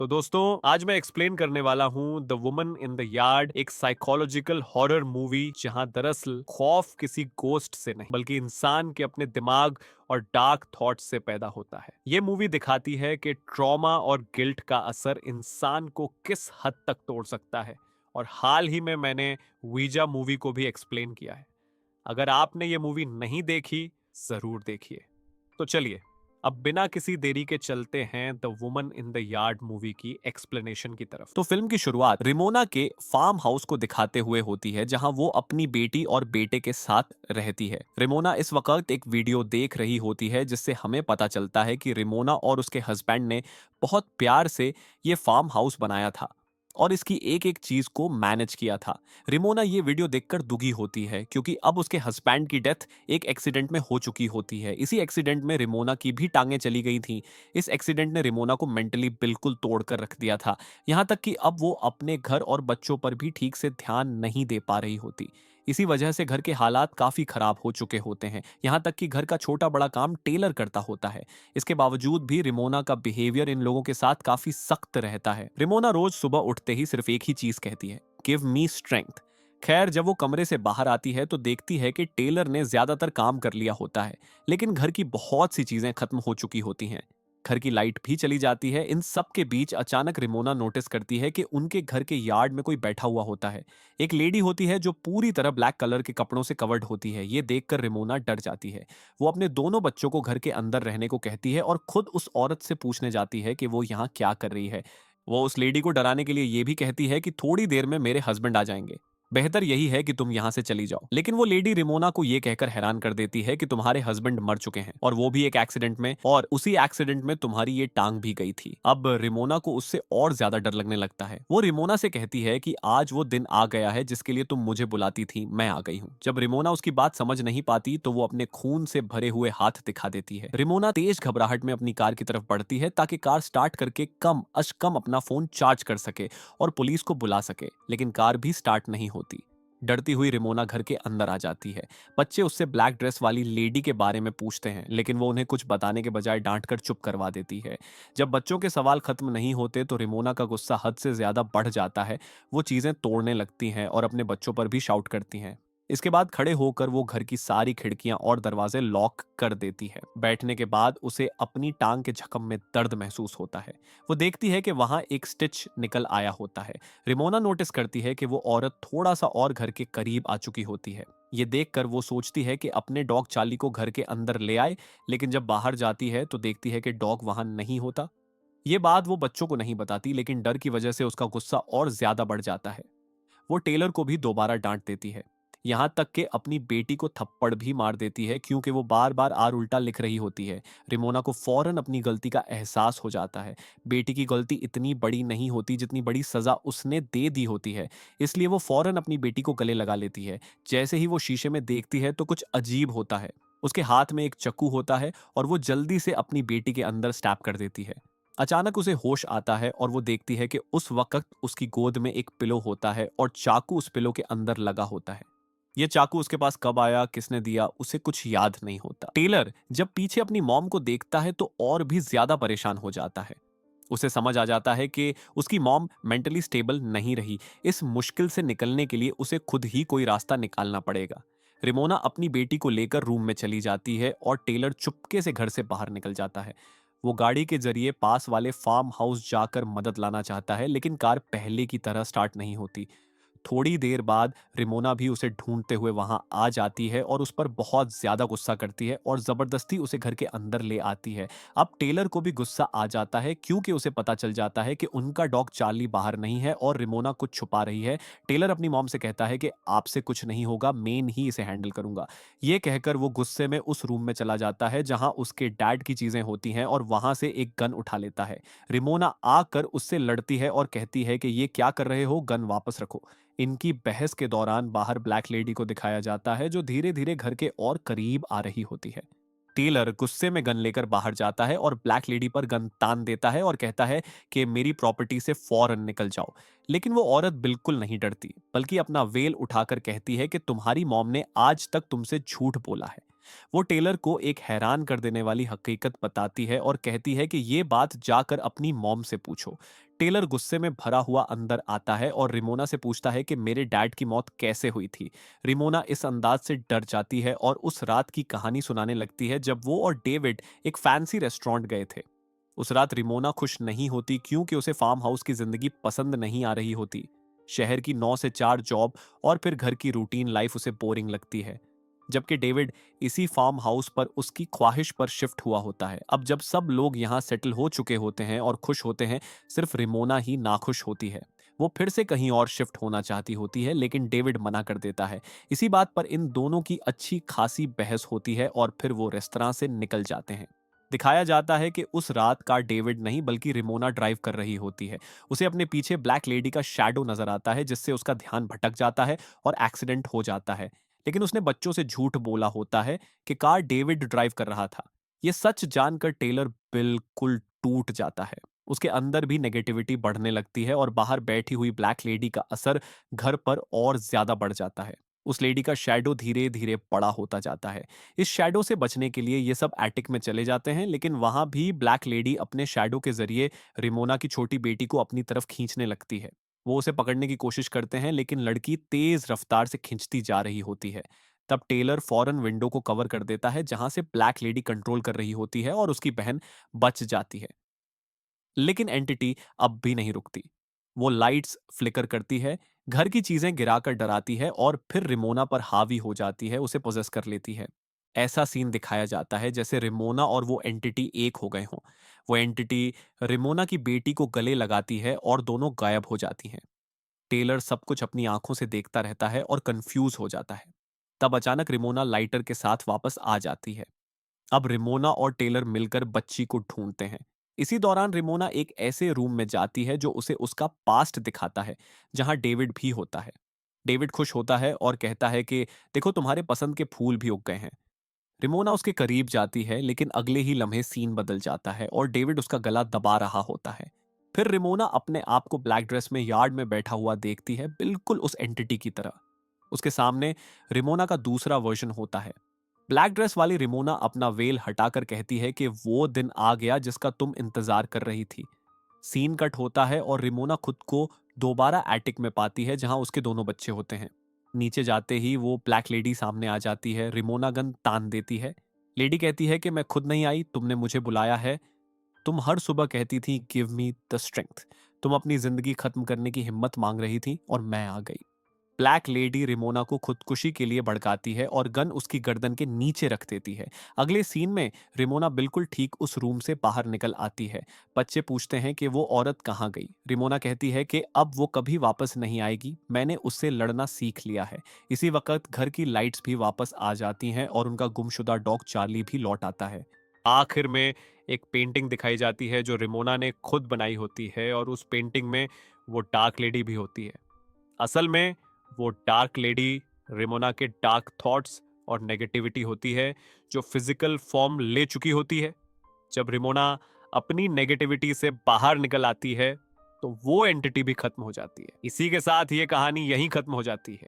तो दोस्तों आज मैं एक्सप्लेन करने वाला हूँ the woman in the yard, एक साइकोलॉजिकल हॉरर मूवी जहाँ दरअसल खौफ किसी गोस्ट से नहीं बल्कि इंसान के अपने दिमाग और डार्क थॉट्स से पैदा होता है। ये मूवी दिखाती है कि ट्रॉमा और गिल्ट का असर इंसान को किस हद तक तोड़ सकता है। और हाल ही में मैंने वीजा मूवी को भी एक्सप्लेन किया है। अगर आपने ये मूवी नहीं देखी, जरूर देखिए। तो चलिए अब बिना किसी देरी के चलते हैं the woman in the yard movie की एक्सप्लेनेशन की तरफ। तो फिल्म की शुरुआत रिमोना के फार्म हाउस को दिखाते हुए होती है जहां वो अपनी बेटी और बेटे के साथ रहती है। रिमोना इस वक्त एक वीडियो देख रही होती है जिससे हमें पता चलता है कि रिमोना और उसके हस्बैंड ने बहुत प्यार से ये फार्म हाउस बनाया था और इसकी एक एक चीज को मैनेज किया था। रिमोना ये वीडियो देखकर दुखी होती है क्योंकि अब उसके हस्बैंड की डेथ एक एक्सीडेंट में हो चुकी होती है। इसी एक्सीडेंट में रिमोना की भी टांगें चली गई थी। इस एक्सीडेंट ने रिमोना को मेंटली बिल्कुल तोड़ कर रख दिया था। यहाँ तक कि अब वो अपने घर और बच्चों पर भी ठीक से ध्यान नहीं दे पा रही होती। इसी वजह से घर के हालात काफी खराब हो चुके होते हैं। यहाँ तक कि घर का छोटा बड़ा काम टेलर करता होता है। इसके बावजूद भी रिमोना का बिहेवियर इन लोगों के साथ काफी सख्त रहता है। रिमोना रोज सुबह उठते ही सिर्फ एक ही चीज कहती है, गिव मी स्ट्रेंथ। खैर जब वो कमरे से बाहर आती है तो देखती है कि टेलर ने ज्यादातर काम कर लिया होता है, लेकिन घर की बहुत सी चीजें खत्म हो चुकी होती हैं। घर की लाइट भी चली जाती है। इन सब के बीच अचानक रिमोना नोटिस करती है कि उनके घर के यार्ड में कोई बैठा हुआ होता है। एक लेडी होती है जो पूरी तरह ब्लैक कलर के कपड़ों से कवर्ड होती है। ये देखकर रिमोना डर जाती है। वो अपने दोनों बच्चों को घर के अंदर रहने को कहती है और खुद उस औरत से पूछने जाती है कि वो यहाँ क्या कर रही है। वो उस लेडी को डराने के लिए ये भी कहती है कि थोड़ी देर में मेरे हस्बैंड आ जाएंगे, बेहतर यही है कि तुम यहाँ से चली जाओ। लेकिन वो लेडी रिमोना को ये कहकर हैरान कर देती है कि तुम्हारे हस्बैंड मर चुके हैं और वो भी एक एक्सीडेंट में, और उसी एक्सीडेंट में तुम्हारी ये टांग भी गई थी। अब रिमोना को उससे और ज्यादा डर लगने लगता है। वो रिमोना से कहती है कि आज वो दिन आ गया है जिसके लिए तुम मुझे बुलाती थी, मैं आ गई हूँ। जब रिमोना उसकी बात समझ नहीं पाती तो वो अपने खून से भरे हुए हाथ दिखा देती है। रिमोना तेज घबराहट में अपनी कार की तरफ बढ़ती है ताकि कार स्टार्ट करके कम अज कम अपना फोन चार्ज कर सके और पुलिस को बुला सके, लेकिन कार भी स्टार्ट नहीं होती। डरती हुई रिमोना घर के अंदर आ जाती है। बच्चे उससे ब्लैक ड्रेस वाली लेडी के बारे में पूछते हैं, लेकिन वो उन्हें कुछ बताने के बजाय डांट कर चुप करवा देती है। जब बच्चों के सवाल खत्म नहीं होते तो रिमोना का गुस्सा हद से ज्यादा बढ़ जाता है। वो चीजें तोड़ने लगती हैं और अपने बच्चों पर भी शाउट करती हैं। इसके बाद खड़े होकर वो घर की सारी खिड़कियां और दरवाजे लॉक कर देती है। बैठने के बाद उसे अपनी टांग के जख्म में दर्द महसूस होता है। वो देखती है कि वहां एक स्टिच निकल आया होता है। रिमोना नोटिस करती है कि वो औरत थोड़ा सा और घर के करीब आ चुकी होती है। ये देखकर वो सोचती है कि अपने डॉग चार्ली को घर के अंदर ले आए, लेकिन जब बाहर जाती है तो देखती है कि डॉग वहां नहीं होता। ये बात वो बच्चों को नहीं बताती, लेकिन डर की वजह से उसका गुस्सा और ज्यादा बढ़ जाता है। वो टेलर को भी दोबारा डांट देती है, यहाँ तक कि अपनी बेटी को थप्पड़ भी मार देती है क्योंकि वो बार बार आर उल्टा लिख रही होती है। रिमोना को फौरन अपनी गलती का एहसास हो जाता है। बेटी की गलती इतनी बड़ी नहीं होती जितनी बड़ी सजा उसने दे दी होती है, इसलिए वो फौरन अपनी बेटी को गले लगा लेती है। जैसे ही वो शीशे में देखती है तो कुछ अजीब होता है। उसके हाथ में एक चाकू होता है और वो जल्दी से अपनी बेटी के अंदर स्टैब कर देती है। अचानक उसे होश आता है और वो देखती है कि उस वक्त उसकी गोद में एक पिलो होता है और चाकू उस पिलो के अंदर लगा होता है। ये चाकू उसके पास कब आया, किसने दिया, उसे कुछ याद नहीं होता। टेलर जब पीछे अपनी मॉम को देखता है तो और भी ज्यादा परेशान हो जाता है। उसे समझ आ जाता है कि उसकी मॉम मेंटली स्टेबल नहीं रही। इस मुश्किल से निकलने के लिए उसे खुद ही कोई रास्ता निकालना पड़ेगा। रिमोना अपनी बेटी को लेकर रूम में चली जाती है और टेलर चुपके से घर से बाहर निकल जाता है। वो गाड़ी के जरिए पास वाले फार्म हाउस जाकर मदद लाना चाहता है, लेकिन कार पहले की तरह स्टार्ट नहीं होती। थोड़ी देर बाद रिमोना भी उसे ढूंढते हुए वहां आ जाती है और उस पर बहुत ज्यादा गुस्सा करती है और जबरदस्ती उसे घर के अंदर ले आती है। अब टेलर को भी गुस्सा आ जाता है क्योंकि उसे पता चल जाता है कि उनका डॉग चार्ली बाहर नहीं है और रिमोना कुछ छुपा रही है। टेलर अपनी मॉम से कहता है कि आपसे कुछ नहीं होगा, मेन ही इसे हैंडल करूंगा। ये कहकर वो गुस्से में उस रूम में चला जाता है जहां उसके डैड की चीजें होती हैं और वहां से एक गन उठा लेता है। रिमोना आकर उससे लड़ती है और कहती है कि ये क्या कर रहे हो, गन वापस रखो। इनकी बहस के दौरान बाहर ब्लैक लेडी को दिखाया जाता है जो धीरे धीरे घर के और करीब आ रही होती है। टेलर गुस्से में गन लेकर बाहर जाता है और ब्लैक लेडी पर गन तान देता है और कहता है कि मेरी प्रॉपर्टी से फौरन निकल जाओ। लेकिन वो औरत बिल्कुल नहीं डरती, बल्कि अपना वेल उठाकर कहती है कि तुम्हारी मॉम ने आज तक तुमसे झूठ बोला है। वो टेलर को एक हैरान कर देने वाली हकीकत बताती है और कहती है कि ये बात जाकर अपनी मॉम से पूछो। टेलर गुस्से में भरा हुआ अंदर आता है और रिमोना से पूछता है कि मेरे डैड की मौत कैसे हुई थी। रिमोना इस अंदाज से डर जाती है और उस रात की कहानी सुनाने लगती है जब वो और डेविड एक फैंसी रेस्टोरेंट गए थे। उस रात रिमोना खुश नहीं होती क्योंकि उसे फार्म हाउस की जिंदगी पसंद नहीं आ रही होती। शहर की 9 से 4 जॉब और फिर घर की रूटीन लाइफ उसे बोरिंग लगती है। जबकि डेविड इसी फार्म हाउस पर उसकी ख्वाहिश पर शिफ्ट हुआ होता है। अब जब सब लोग यहाँ सेटल हो चुके होते हैं और खुश होते हैं, सिर्फ रिमोना ही नाखुश होती है। वो फिर से कहीं और शिफ्ट होना चाहती होती है लेकिन डेविड मना कर देता है। इसी बात पर इन दोनों की अच्छी खासी बहस होती है और फिर वो रेस्तरां से निकल जाते हैं। दिखाया जाता है कि उस रात कार डेविड नहीं बल्कि रिमोना ड्राइव कर रही होती है। उसे अपने पीछे ब्लैक लेडी का शैडो नजर आता है जिससे उसका ध्यान भटक जाता है और एक्सीडेंट हो जाता है। लेकिन उसने बच्चों से झूठ बोला होता है कि कार डेविड ड्राइव कर रहा था। ये सच जानकर टेलर बिल्कुल टूट जाता है। उसके अंदर भी नेगेटिविटी बढ़ने लगती है और बाहर बैठी हुई ब्लैक लेडी का असर घर पर और ज्यादा बढ़ जाता है। उस लेडी का शैडो धीरे धीरे बड़ा होता जाता है। इस शैडो से बचने के लिए ये सब एटिक में चले जाते हैं लेकिन वहां भी ब्लैक लेडी अपने शैडो के जरिए रिमोना की छोटी बेटी को अपनी तरफ खींचने लगती है। वो उसे पकड़ने की कोशिश करते हैं लेकिन लड़की तेज रफ्तार से खिंचती जा रही होती है। तब टेलर फौरन विंडो को कवर कर देता है जहां से ब्लैक लेडी कंट्रोल कर रही होती है और उसकी बहन बच जाती है। लेकिन एंटिटी अब भी नहीं रुकती। वो लाइट्स फ्लिकर करती है, घर की चीजें गिराकर डराती है और फिर रिमोना पर हावी हो जाती है, उसे पोजेस कर लेती है। ऐसा सीन दिखाया जाता है जैसे रिमोना और वो एंटिटी एक हो गए हों। वो एंटिटी रिमोना की बेटी को गले लगाती है और दोनों गायब हो जाती हैं। टेलर सब कुछ अपनी आंखों से देखता रहता है और कंफ्यूज हो जाता है। तब अचानक रिमोना लाइटर के साथ वापस आ जाती है। अब रिमोना और टेलर मिलकर बच्ची को ढूंढते हैं। इसी दौरान रिमोना एक ऐसे रूम में जाती है जो उसे उसका पास्ट दिखाता है, जहां डेविड भी होता है। डेविड खुश होता है और कहता है कि देखो तुम्हारे पसंद के फूल भी उग गए हैं। रिमोना उसके करीब जाती है लेकिन अगले ही लम्हे सीन बदल जाता है और डेविड उसका गला दबा रहा होता है। फिर रिमोना अपने आप को ब्लैक ड्रेस में यार्ड में बैठा हुआ देखती है, बिल्कुल उस एंटिटी की तरह। उसके सामने रिमोना का दूसरा वर्जन होता है। ब्लैक ड्रेस वाली रिमोना अपना वेल हटाकर कहती है कि वो दिन आ गया जिसका तुम इंतजार कर रही थी। सीन कट होता है और रिमोना खुद को दोबारा एटिक में पाती है जहां उसके दोनों बच्चे होते हैं। नीचे जाते ही वो ब्लैक लेडी सामने आ जाती है। रिमोना गन तान देती है। लेडी कहती है कि मैं खुद नहीं आई, तुमने मुझे बुलाया है। तुम हर सुबह कहती थी गिव मी द स्ट्रेंथ। तुम अपनी जिंदगी खत्म करने की हिम्मत मांग रही थी और मैं आ गई। ब्लैक लेडी रिमोना को खुदकुशी के लिए भड़काती है और गन उसकी गर्दन के नीचे रख देती है। अगले सीन में रिमोना बिल्कुल ठीक उस रूम से बाहर निकल आती है। बच्चे पूछते हैं कि वो औरत कहाँ गई। रिमोना कहती है कि अब वो कभी वापस नहीं आएगी, मैंने उससे लड़ना सीख लिया है। इसी वक्त घर की लाइट्स भी वापस आ जाती हैं और उनका गुमशुदा डॉग चार्ली भी लौट आता है। आखिर में एक पेंटिंग दिखाई जाती है जो रिमोना ने खुद बनाई होती है और उस पेंटिंग में वो डार्क लेडी भी होती है। असल में वो डार्क लेडी रिमोना के डार्क थॉट्स और नेगेटिविटी होती है जो फिजिकल फॉर्म ले चुकी होती है। जब रिमोना अपनी नेगेटिविटी से बाहर निकल आती है तो वो एंटिटी भी खत्म हो जाती है। इसी के साथ ये कहानी यहीं खत्म हो जाती है।